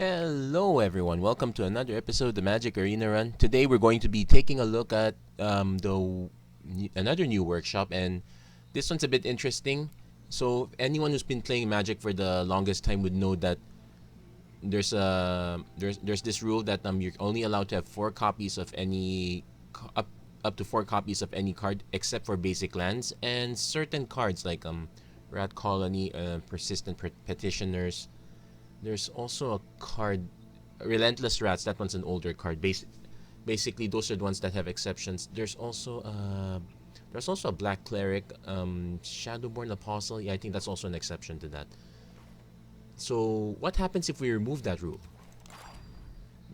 Hello everyone, welcome to another episode of the Magic Arena Run. Today we're going to be taking a look at another new workshop, and this one's a bit interesting. So anyone who's been playing Magic for the longest time would know that there's this rule that you're only allowed to have up to four copies of any card except for basic lands and certain cards like Rat Colony, Petitioners. There's also a card, Relentless Rats. That one's an older card. Basically, those are the ones that have exceptions. There's also a Black Cleric, Shadowborn Apostle. Yeah, I think that's also an exception to that. So, what happens if we remove that rule?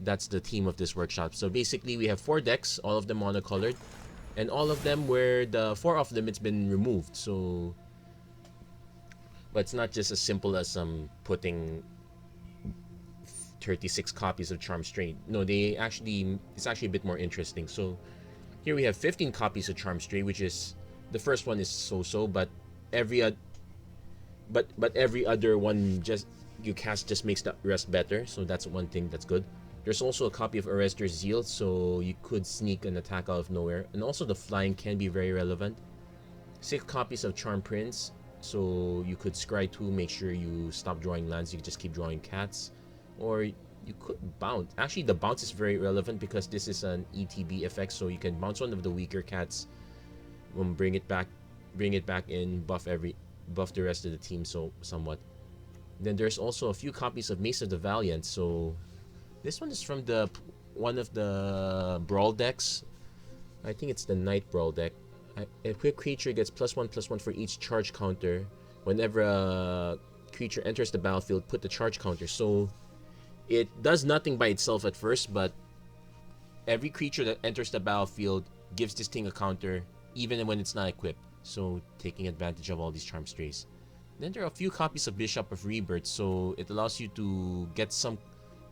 That's the theme of this workshop. So basically, we have 4 decks, all of them monocolored, and all of them where the 4 of them it's been removed. So, but it's not just as simple as putting 36 copies of Charm Strain. No, it's actually a bit more interesting. So here we have 15 copies of Charm Strain, which is the first one is so-so, but every other one you cast just makes the rest better. So that's one thing that's good. There's also a copy of Arrester's Zeal, so you could sneak an attack out of nowhere, and also the flying can be very relevant. 6 copies of Charm Prince, so you could scry 2, make sure you stop drawing lands, you just keep drawing cats. Or you could bounce. Actually, the bounce is very relevant because this is an ETB effect, so you can bounce one of the weaker cats, bring it back in, buff the rest of the team somewhat. Then there's also a few copies of Mesa the Valiant. So this one is from one of the brawl decks. I think it's the Night Brawl deck. A quick creature gets +1/+1 for each charge counter. Whenever a creature enters the battlefield, put the charge counter. So it does nothing by itself at first, but every creature that enters the battlefield gives this thing a counter, even when it's not equipped. So taking advantage of all these Charm Strays. Then there are a few copies of Bishop of Rebirth, so it allows you to get some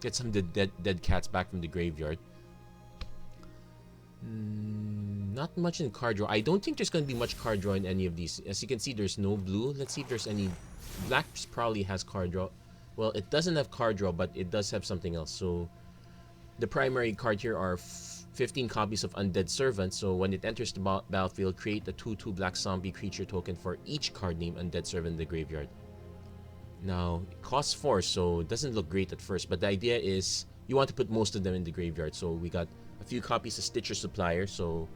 of the dead cats back from the graveyard. Not much in card draw. I don't think there's going to be much card draw in any of these. As you can see, there's no blue. Let's see if there's any. Black probably has card draw. Well, it doesn't have card draw, but it does have something else. So the primary card here are 15 copies of Undead Servant. So when it enters the battlefield, create a 2/2 black zombie creature token for each card named Undead Servant in the graveyard. Now, it costs 4, so it doesn't look great at first, but the idea is you want to put most of them in the graveyard. So we got a few copies of Stitcher Supplier. So,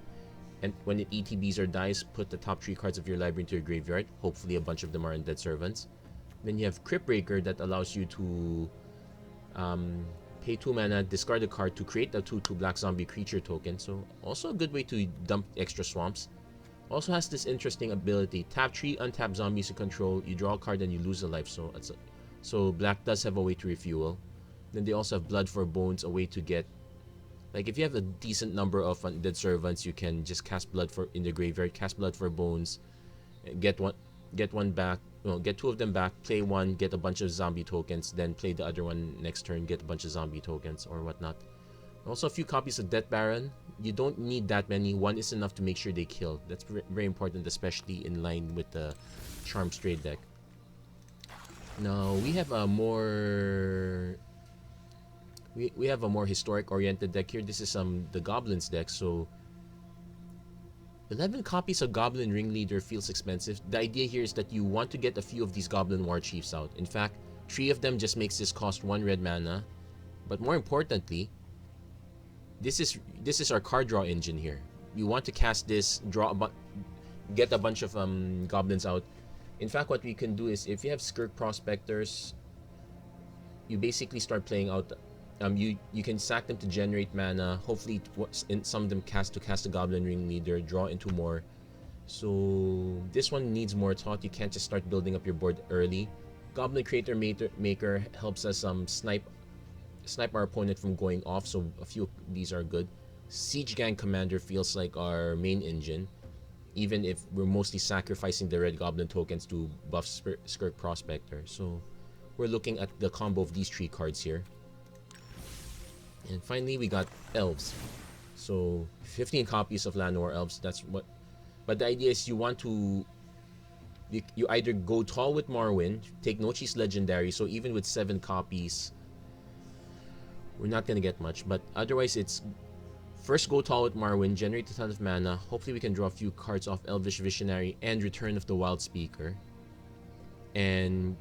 and when it ETBs or dies, put the top 3 cards of your library into your graveyard. Hopefully a bunch of them are Undead Servants. Then you have Crypt Breaker that allows you to pay 2 mana, discard a card to create a 2/2 black zombie creature token. So also a good way to dump extra swamps. Also has this interesting ability: tap 3 untap zombies you control, you draw a card and you lose a life. So black does have a way to refuel. Then they also have Blood for Bones, a way to get, like, if you have a decent number of Undead Servants, you can just cast in the graveyard, cast Blood for Bones, get one back. Well, get 2 of them back, play 1, get a bunch of zombie tokens, then play the other one next turn, get a bunch of zombie tokens or whatnot. Also a few copies of Death Baron. You don't need that many. 1 is enough to make sure they kill. That's very important, especially in line with the Charm Stray deck. Now we have a more historic oriented deck here. This is the Goblins deck. So 11 copies of Goblin Ringleader feels expensive. The idea here is that you want to get a few of these Goblin War Chiefs out. In fact, 3 of them just makes this cost 1 red mana. But more importantly, this is our card draw engine here. You want to cast this, get a bunch of goblins out. In fact, what we can do is, if you have Skirk Prospectors, you basically start playing out. You can sack them to generate mana. Hopefully, some of them cast a Goblin Ringleader, draw into more. So this one needs more thought. You can't just start building up your board early. Goblin Creator Maker helps us snipe our opponent from going off. So a few of these are good. Siege Gang Commander feels like our main engine, even if we're mostly sacrificing the red Goblin tokens to buff Skirk Prospector. So we're looking at the combo of these 3 cards here. And finally, we got Elves. So 15 copies of Llanowar Elves. But the idea is you want to you either go tall with Morrowind, take Nochi's Legendary, so even with 7 copies, we're not gonna get much. But otherwise, it's first go tall with Marwyn, generate a ton of mana. Hopefully, we can draw a few cards off Elvish Visionary and Return of the Wild Speaker, and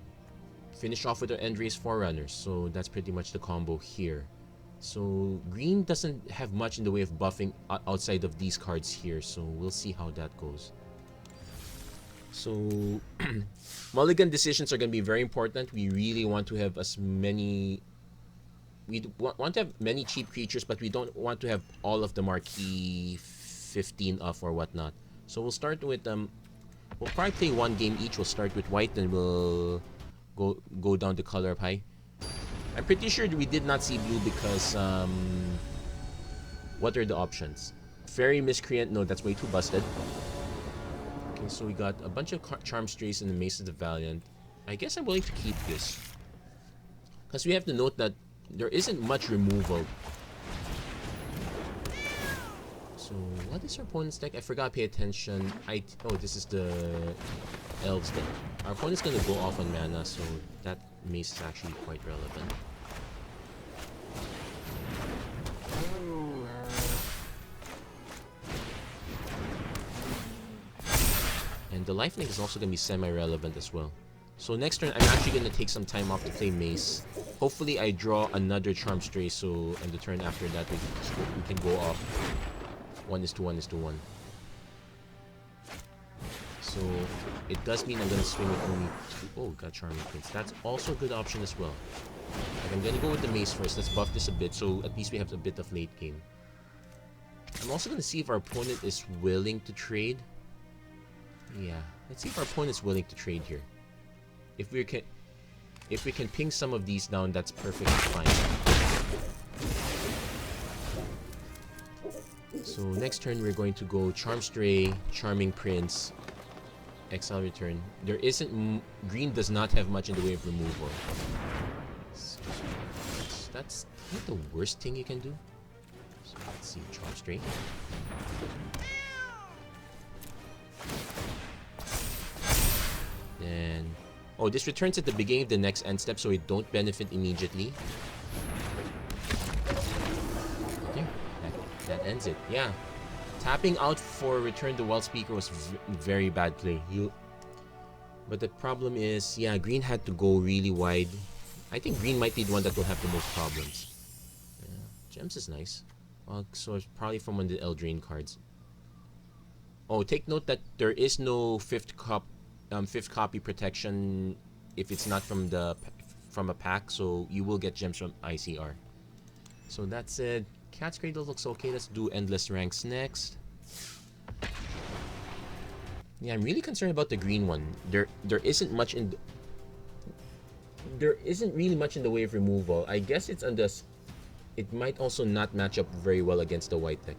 finish off with our Endrace Forerunners. So that's pretty much the combo here. So green doesn't have much in the way of buffing outside of these cards here, so we'll see how that goes. So Mulligan decisions are going to be very important. We really want to have as many... We want to have many cheap creatures, but we don't want to have all of the marquee 15 off or whatnot. So we'll start with... we'll probably play one game each. We'll start with white, then we'll go down the color up high. I'm pretty sure we did not see blue because... what are the options? Fairy Miscreant? No, that's way too busted. Okay, so we got a bunch of Charm Strays in the Mesa the Valiant. I guess I'm willing to keep this. Because we have to note that there isn't much removal. So, what is our opponent's deck? I forgot to pay attention. Oh, this is the Elves deck. Our opponent's gonna go off on mana, so that Mace is actually quite relevant. And the lifelink is also going to be semi-relevant as well. So next turn, I'm actually going to take some time off to play Mace. Hopefully, I draw another Charm Stray, so and the turn after that, we can go off 1:1:1. So it does mean I'm going to swing with only 2. Oh, got Charming Prince. That's also a good option as well. But I'm going to go with the Mace first. Let's buff this a bit, so at least we have a bit of late game. I'm also going to see if our opponent is willing to trade. Yeah, let's see if our opponent's willing to trade here. If we can ping some of these down, that's perfectly fine. So next turn we're going to go Charm Stray, Charming Prince, Exile Return. There isn't green does not have much in the way of removal. So that's not the worst thing you can do. So let's see, Charm Stray. Then, oh, this returns at the beginning of the next end step, so it don't benefit immediately. Okay, that ends it. Yeah, tapping out for Return the Wild Speaker was very bad play. But the problem is, yeah, green had to go really wide. I think green might be the one that will have the most problems. Yeah, Gems is nice. So it's probably from one of the Eldraine cards. Oh, take note that there is no fifth copy protection if it's not from a pack, so you will get gems from ICR. So that's it. Cat's Cradle looks okay. Let's do Endless Ranks next. Yeah, I'm really concerned about the green one. There isn't really much in the way of removal. I guess it's on this. It might also not match up very well against the white deck,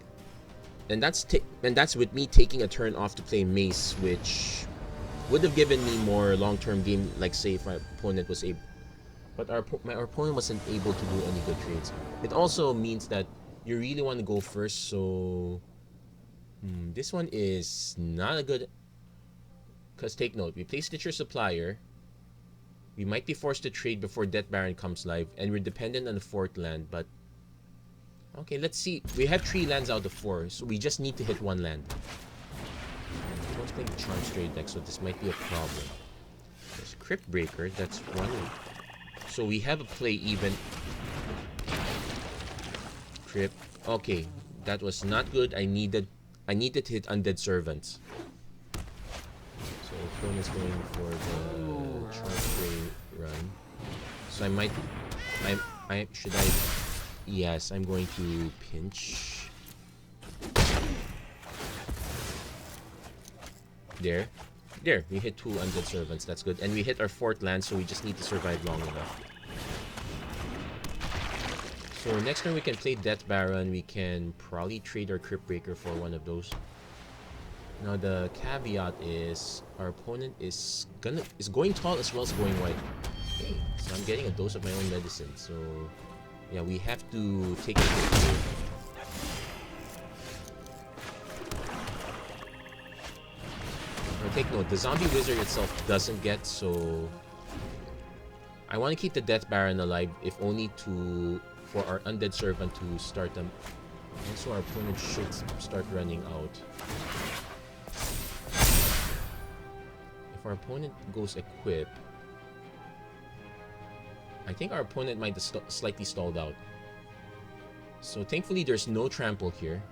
and that's with me taking a turn off to play Mace, which would have given me more long-term game, like say if my opponent was able, but our opponent wasn't able to do any good trades. It also means that you really want to go first, so this one is not a good, because take note, we play Stitcher Supplier, we might be forced to trade before Death Baron comes live, and we're dependent on the 4th land, but okay, let's see. We have 3 lands out of 4, so we just need to hit 1 land. Let's play the Charm Stray deck, so this might be a problem. There's Crypt Breaker, that's one. So we have a play even. Crypt. Okay, that was not good. I needed to hit Undead Servants. So opponent's going for the Charm Stray run. So I might. Should I? Yes, I'm going to pinch. There, we hit 2 Undead Servants, that's good. And we hit our 4th land, so we just need to survive long enough. So next turn we can play Death Baron, we can probably trade our Crypt Breaker for one of those. Now the caveat is, our opponent is going tall as well as going wide. Okay, so I'm getting a dose of my own medicine, so yeah, we have to take it here. Take note, the Zombie Wizard itself doesn't get, so I want to keep the Death Baron alive, if only to for our Undead Servant to start them. Also, our opponent should start running out. If our opponent goes equip, I think our opponent might have slightly stalled out. So thankfully there's no trample here.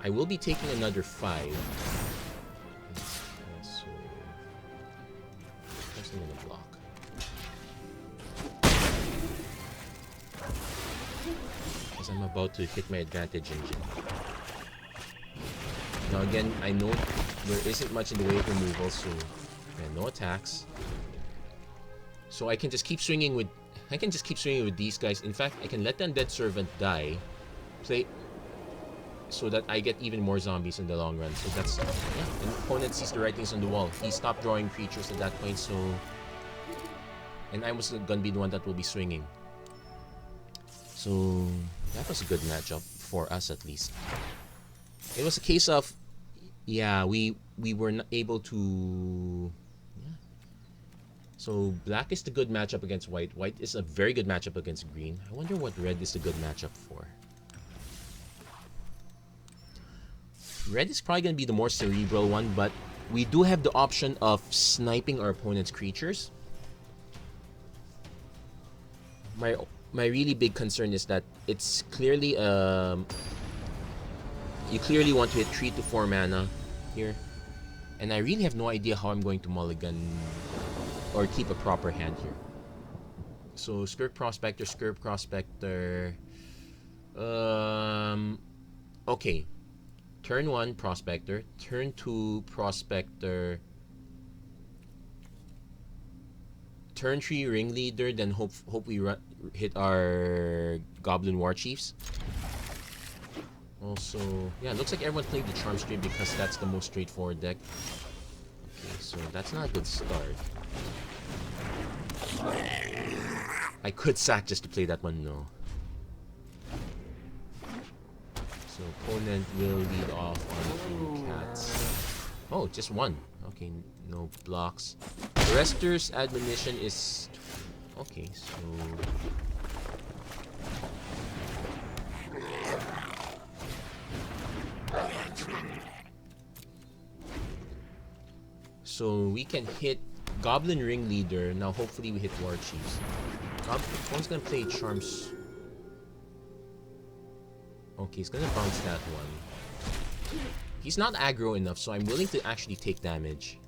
I will be taking another 5. So I'm gonna block. Because I'm about to hit my advantage engine. Now again, I know there isn't much in the way of removal, so no attacks. So I can just keep swinging with these guys. In fact, I can let the Undead Servant die, play, so that I get even more zombies in the long run. So that's, yeah, the opponent sees the writings on the wall. He stopped drawing creatures at that point, so... And I was gonna be the one that will be swinging. So, that was a good matchup, for us at least. It was a case of, yeah, we were not able to... So, black is the good matchup against white. White is a very good matchup against green. I wonder what red is the good matchup for. Red is probably going to be the more cerebral one, but we do have the option of sniping our opponent's creatures. My really big concern is that it's clearly... you clearly want to hit 3 to 4 mana here. And I really have no idea how I'm going to mulligan... or keep a proper hand here. So Skirk Prospector. Okay. Turn 1 Prospector. Turn 2 Prospector. Turn 3 Ringleader. Then hope we hit our Goblin War Chiefs. Also, yeah, looks like everyone played the Charm Stream because that's the most straightforward deck. Okay, so that's not a good start. I could sack just to play that one, no. So opponent will lead off on 2 cats. Oh, just 1. Okay, no blocks. Rester's admonition is... Okay, so... So we can hit Goblin Ringleader. Now hopefully we hit War Chiefs. One's gonna play Charms. Okay, he's gonna bounce that one. He's not aggro enough, so I'm willing to actually take damage.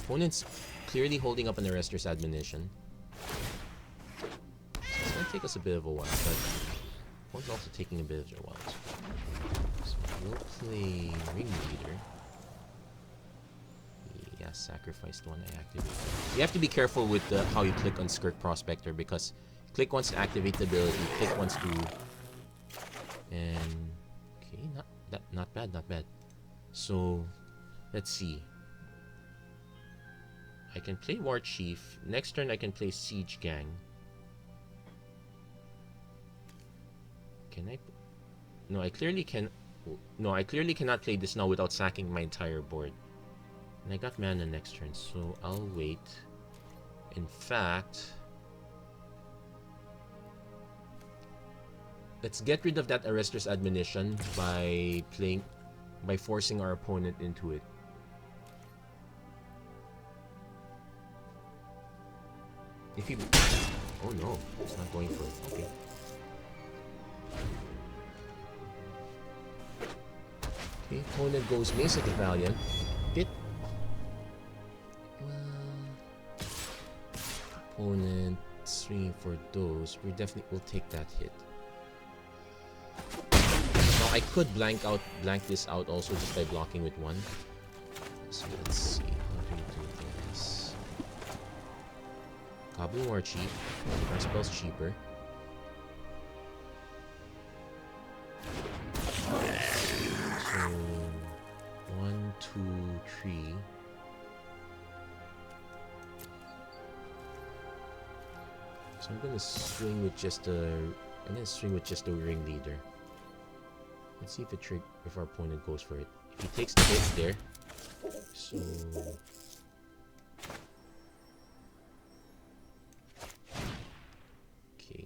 Opponent's clearly holding up an Arrester's Admonition. So it's gonna take us a bit of a while, but one's also taking a bit of a while. So we'll play Ringleader. Yeah, sacrificed one, I activate. You have to be careful with how you click on Skirk Prospector, because click once to activate the ability, click once to... And... Okay, not bad. So, let's see. I can play War Chief. Next turn I can play Siege Gang. Can I... No, I clearly can... No, I clearly cannot play this now without sacking my entire board. And I got mana next turn, so I'll wait. In fact... Let's get rid of that Arrester's Admonition by forcing our opponent into it. If he... Oh no, it's not going for it. Okay. Okay, opponent goes Mesa the Valiant. Hit. Well... Opponent swinging for those. We definitely will take that hit. Now I could blank this out also just by blocking with 1. So let's see. How do we do this? Goblin War Chief. Our spell's cheaper. So 1, 2, 3. So I'm gonna swing with just a Ringleader. Let's see if our opponent goes for it. If he takes the hit there, so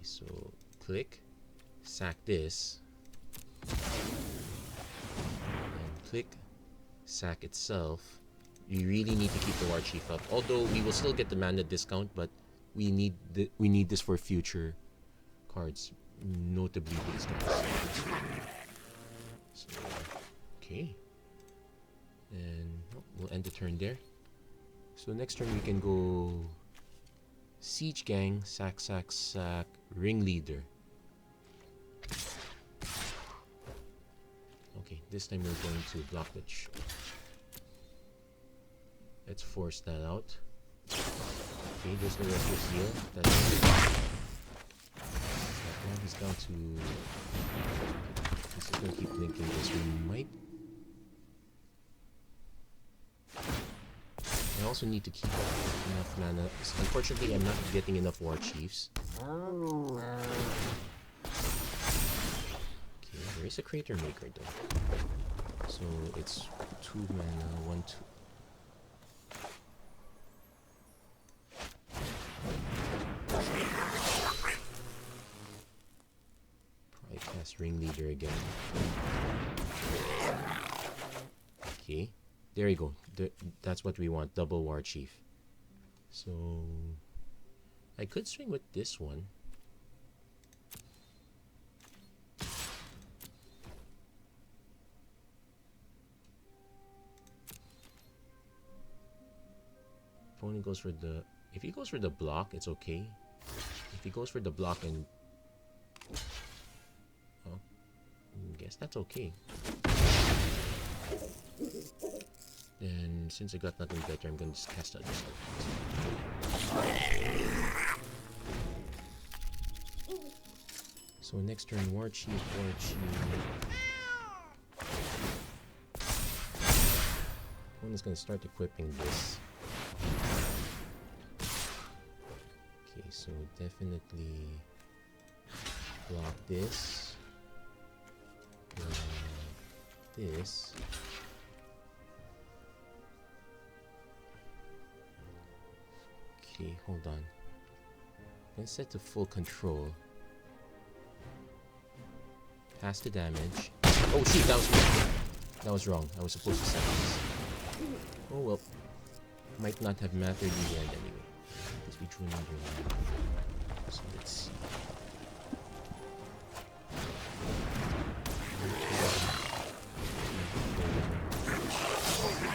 so click, sack this, and click, sack itself. You really need to keep the War Chief up. Although we will still get the mana discount, but we need this for future cards, notably these guys. So, okay, and we'll end the turn there. So next turn we can go Siege Gang, sack, Ringleader. Okay, this time we're going to block the let's force that out. Okay, there's the Rescue Seal. That's now he's down to. This is gonna keep blinking this. We might. I also need to keep enough mana. Unfortunately, I'm not getting enough War Chiefs. Okay, there is a Crater Maker though. So it's 2 mana, 1, 2. Probably cast Ringleader again. Okay. There you go. That's what we want. Double War Chief. So I could swing with this one. Opponent goes for the. If he goes for the block, it's okay. If he goes for the block and. Oh, I guess that's okay. Then, since I got nothing better, I'm going to just cast other stuff. So next turn, War Chief. One is going to start equipping this. Okay, so definitely block this. This. Okay, hold on. I'm gonna set to full control. Pass the damage. Oh shoot, that was wrong. I was supposed to set this. Oh well. Might not have mattered in the end anyway. Because we drew another one. So let's see.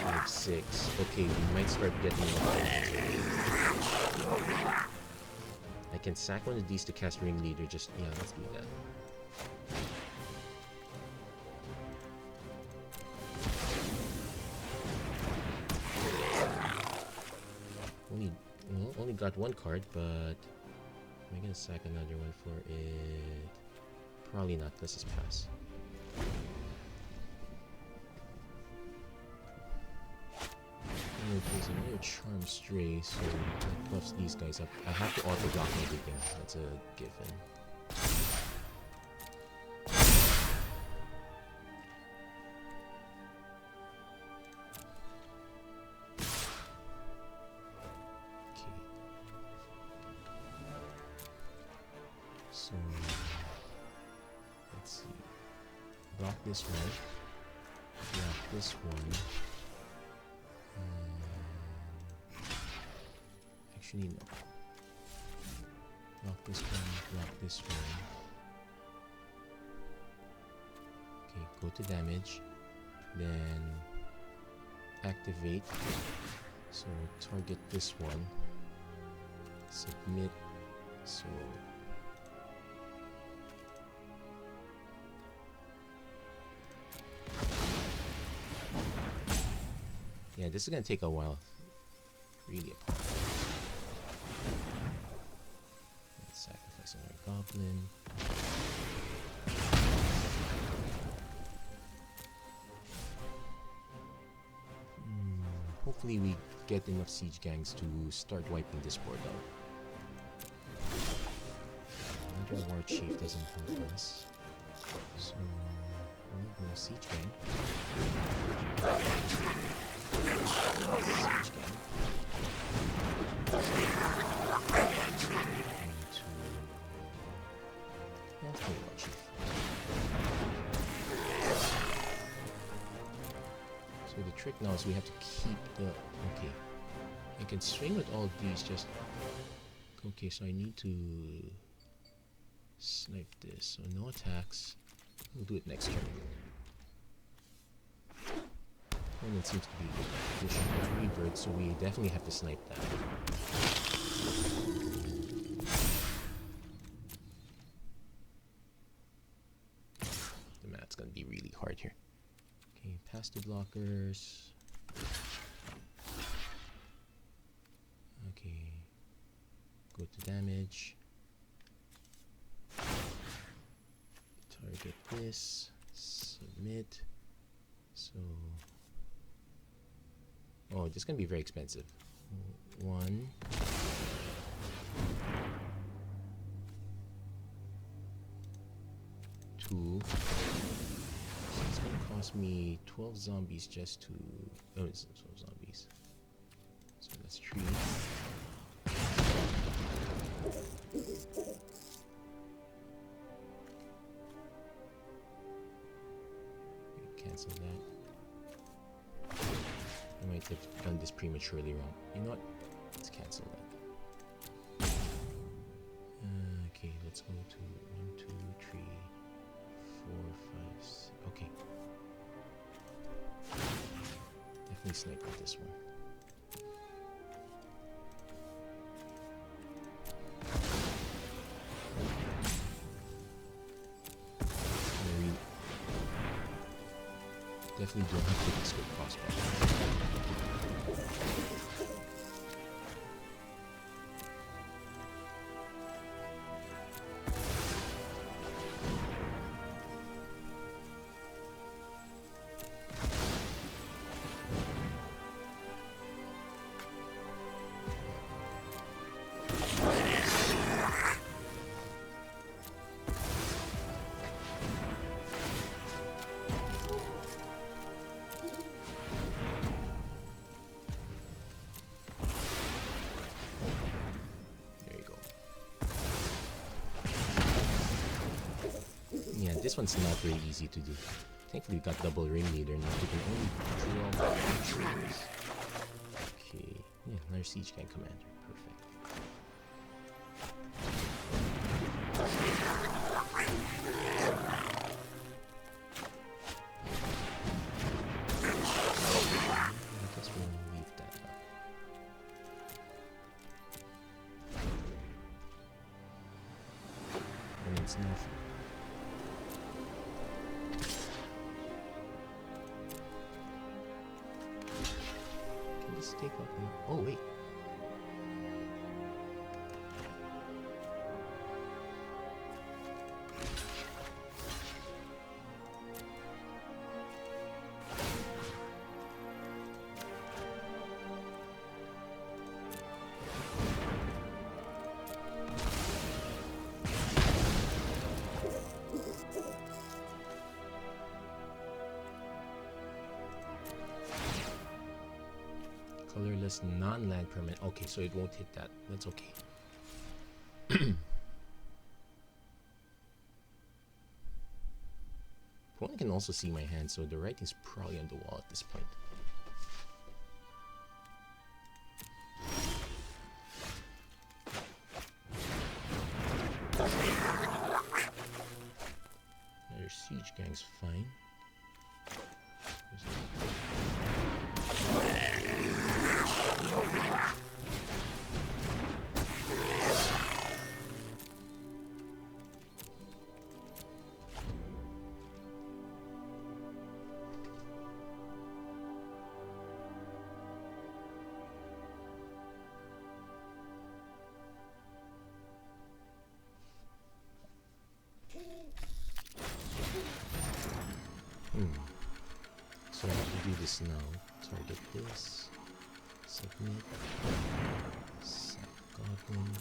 5, 6. Okay, we might start getting I can sack one of these to cast Ringleader. Just yeah, let's do that. Only got one card, but am I gonna sack another one for it? Probably not. Let's just pass. There's another Charm Stray, so that buffs these guys up. I have to auto block everything. That's a given. Okay. So let's see. Block this one. Block this one. Actually, no. Block this one, block this one. Okay, go to damage. Then activate. So target this one. Submit. So yeah, this is gonna take a while. Really a while. Sacrifice another goblin. Hopefully we get enough siege gangs to start wiping this board out. Another War Chief doesn't help us. So we'll go siege gang. Siege gang. now is we have to keep the... Okay. I can swing with all these, just... Okay, so I need to... snipe this. So no attacks. We'll do it next turn. Opponent seems to be in a good position with Rebirth, so we definitely have to snipe that. The mat's gonna be really hard here. Okay, past 2 blockers. Okay. Go to damage. Target this. Submit. So... Oh, this is gonna be very expensive. 1. 2. So it's gonna cost me 12 zombies just to... Oh, it's 12 zombies. So that's 3. Cancel that. I might have done this prematurely wrong. You know what? Let's cancel that. Okay, let's go to 1, 2, 3, 4, 5, 6. Okay. Definitely snipe with this one. Definitely don't have to take this good cost back. This one's not very easy to do. Thankfully, we got double ringleader now. We can only draw 3 trees. Okay, yeah, another siege gang commander. Perfect. I guess we'll leave that up. And it's nothing. Take up the... Oh, wait. Colorless non-land permanent. Okay, so it won't hit that. That's okay. Opponent can also see my hand, so the writing's probably on the wall at this point. Another siege gang's fine. So I have to do this now. Target this. Submit. Sack Goblin.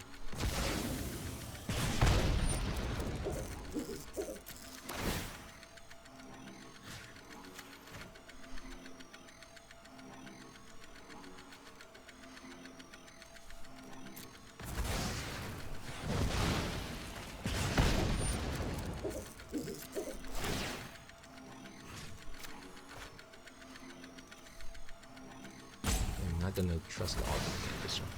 not gonna trust the auto with this one.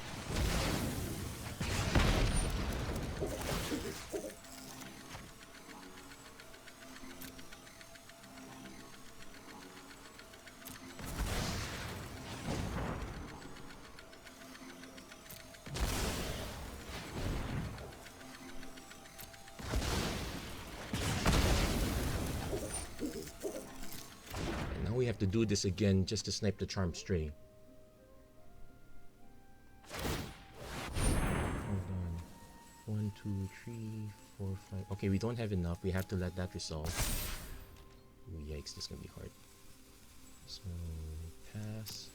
We have to do this again just to snipe the Charmed Stray. Hold on. 1, 2, 3, 4, 5. Okay, we don't have enough. We have to let that resolve. Ooh, yikes, this is gonna be hard. So, pass.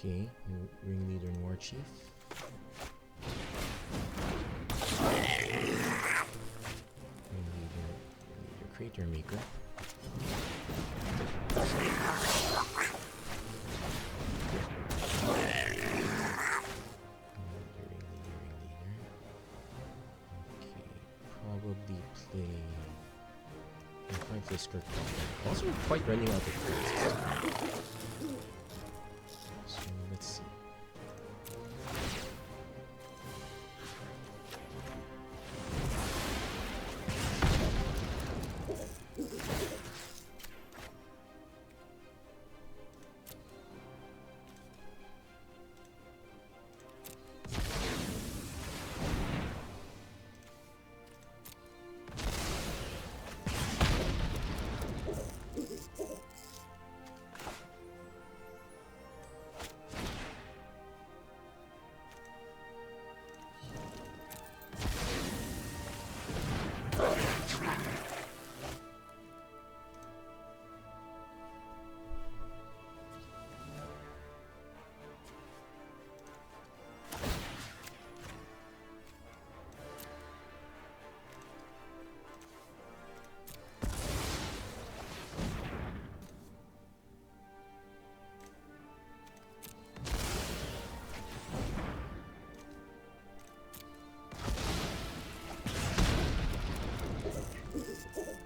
Okay, ringleader and war chief. Ringleader crater maker. Ringleader. Okay, probably play. I'm trying to play skirt. Also, we're quite running out of cards. Let's see.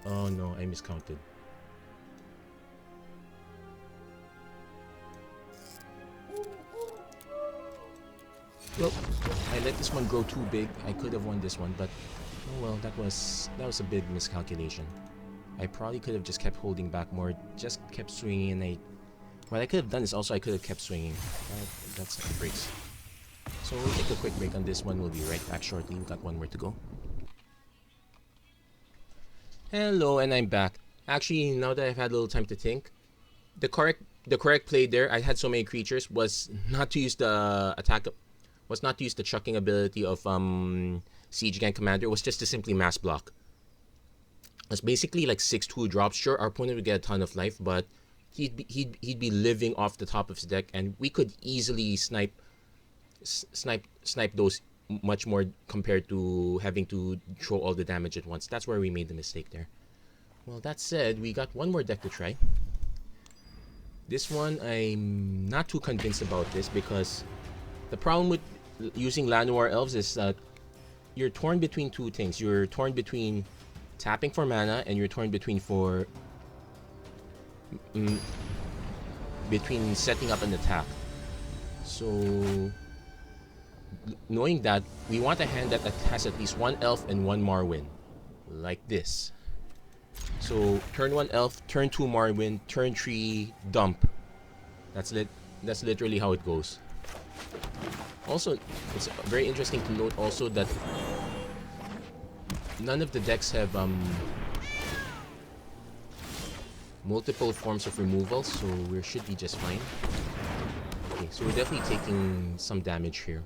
Oh no, I miscounted. Well, I let this one grow too big. I could have won this one, but oh well, that was a big miscalculation. I probably could have just kept holding back more, just kept swinging, and what I could have done is also I could have kept swinging. That's how it breaks. So we'll take a quick break on this one. We'll be right back shortly. We've got one more to go. Hello, and I'm back. Actually, now that I've had a little time to think, the correct play there, I had so many creatures, was not to use the chucking ability of Siege Gang Commander. It was just to simply mass block. It's basically like 6/2 drops. Sure, our opponent would get a ton of life, but he'd be living off the top of his deck, and we could easily snipe those much more compared to having to throw all the damage at once. That's where we made the mistake there. Well, that said, we got one more deck to try. This one, I'm not too convinced about this because the problem with using Llanowar Elves is that you're torn between two things. You're torn between tapping for mana, and you're torn between setting up an attack. So knowing that, we want a hand that has at least one elf and one Marwyn, like this. So turn 1 elf, turn 2 Marwyn, turn 3 dump. That's literally how it goes. Also, it's very interesting to note also that none of the decks have multiple forms of removal, so we should be just fine. Okay, so we're definitely taking some damage here.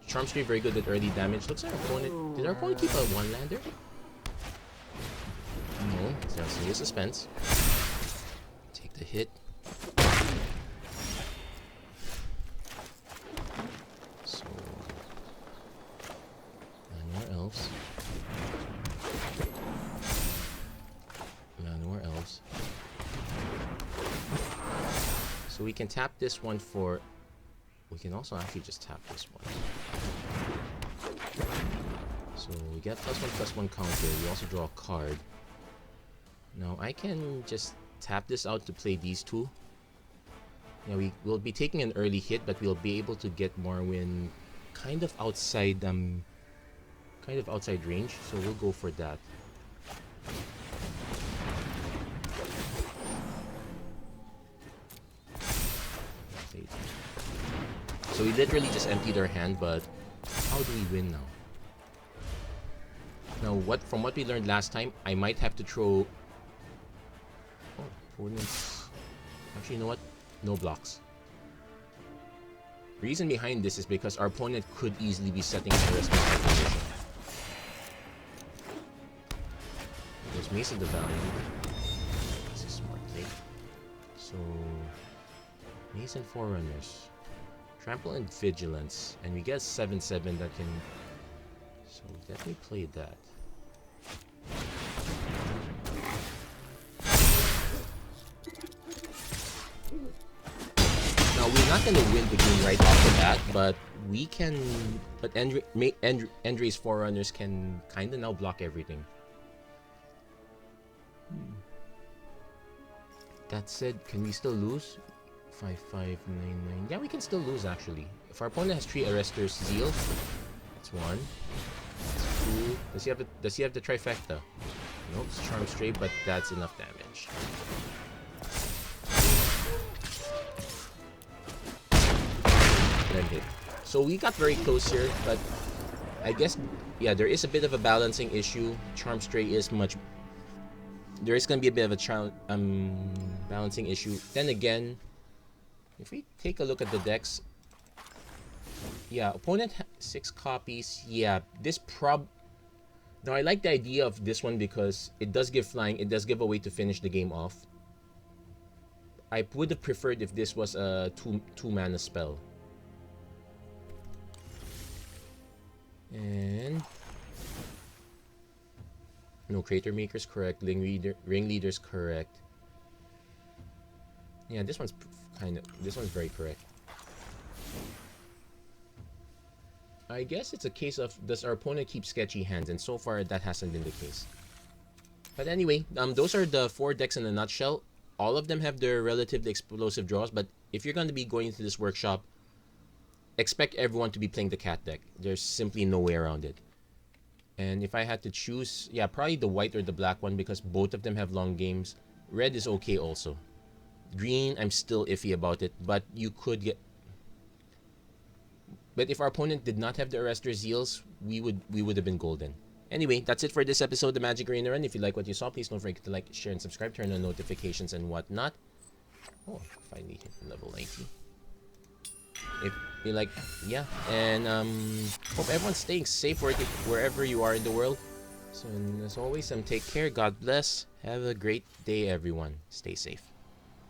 Charmed Stray very good at early damage. Looks like our opponent... Did our opponent keep a one-lander? No, there's no suspense. Take the hit. So... and more elves. So we can tap this one for... We can also actually just tap this one. So we get +1/+1 counter. We also draw a card. Now I can just tap this out to play these two. Yeah, we will be taking an early hit, but we'll be able to get Marwyn kind of outside range. So we'll go for that. So we literally just emptied our hand, but how do we win now? Now, from what we learned last time, I might have to throw... Oh, opponents... Actually, you know what? No blocks. Reason behind this is because our opponent could easily be setting the rest of our position. There's Mesa the Valiant. This is smart play. So... Mesa and Forerunners. Trample and Vigilance, and we get 7/7 that can... So definitely play that. Now we're not gonna win the game right off the bat, but we can... But Andre's Forerunners can kinda now block everything. That said, can we still lose? 5-5-9-9. Yeah, we can still lose actually. If our opponent has 3 Arrester's Zeal, that's 1. That's 2. Does he have the trifecta? Nope, it's Charm Stray, but that's enough damage. Then hit. So we got very close here, but I guess yeah, there is a bit of a balancing issue. Charm Stray is much. There is going to be a bit of a balancing issue. Then again, if we take a look at the decks, yeah, opponent 6 copies. Yeah, this Now I like the idea of this one because it does give flying. It does give a way to finish the game off. I would have preferred if this was a two mana spell. And no, Crater Maker's correct. Ringleader's correct. Yeah, this one's very correct. I guess it's a case of, does our opponent keep sketchy hands? And so far, that hasn't been the case. But anyway, those are the 4 decks in a nutshell. All of them have their relatively explosive draws, but if you're going to be going into this workshop, expect everyone to be playing the cat deck. There's simply no way around it. And if I had to choose, yeah, probably the white or the black one because both of them have long games. Red is okay also. Green, I'm still iffy about it, but you could get... But if our opponent did not have the Arrestor Zeals, we would have been golden. Anyway, that's it for this episode of the Magic Arena Run. If you like what you saw, please don't forget to like, share, and subscribe. Turn on notifications and whatnot. Oh, finally hit level 90. If you like, yeah. And hope everyone's staying safe wherever you are in the world. So, and as always, take care. God bless. Have a great day, everyone. Stay safe.